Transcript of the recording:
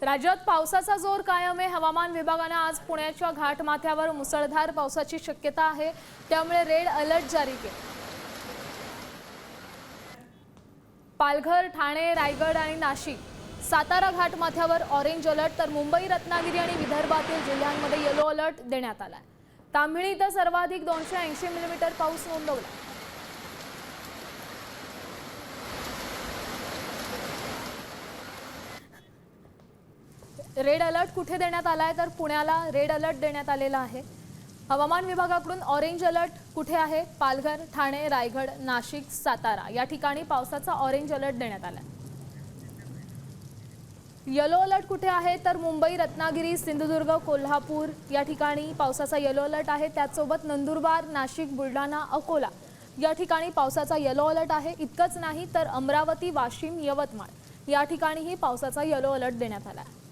राज्यात पावसाचा जोर कायम आहे। हवामान विभागाने आज पुण्याच्या घाटमाथ्यावर मुसळधार पावसाची शक्यता आहे, त्यामुळे रेड अलर्ट जारी केला। पालघर, ठाणे, रायगड आणि नाशिक, सातारा घाटमाथ्यावर ऑरेंज अलर्ट, तर मुंबई, रत्नागिरी आणि विदर्भातील जिल्ह्यांमध्ये येलो अलर्ट देण्यात आला आहे। ताम्हिणी इथं सर्वाधिक 280 मिलीमीटर पाऊस नोंदवला। रेड अलर्ट कुठे देण्यात आलाय तर पुण्याला रेड अलर्ट देण्यात आलेला आहे। हवामान विभागाकडून ऑरेंज अलर्ट कुठे आहे? पालघर, ठाणे, रायगड, नाशिक, सातारा या ठिकाणी पावसाचा ऑरेंज अलर्ट देण्यात आलाय। येलो अलर्ट कुठे आहे तर मुंबई, रत्नागिरी, सिंधुदुर्ग, कोल्हापूर या ठिकाणी पावसाचा येलो अलर्ट आहे। त्याचसोबत नंदुरबार, नाशिक, बुलढाणा, अकोला या ठिकाणी पावसाचा येलो अलर्ट आहे। इतकंच नाही तर अमरावती, वाशिम, यवतमाळ या ठिकाणीही पावसाचा येलो अलर्ट देण्यात आला आहे।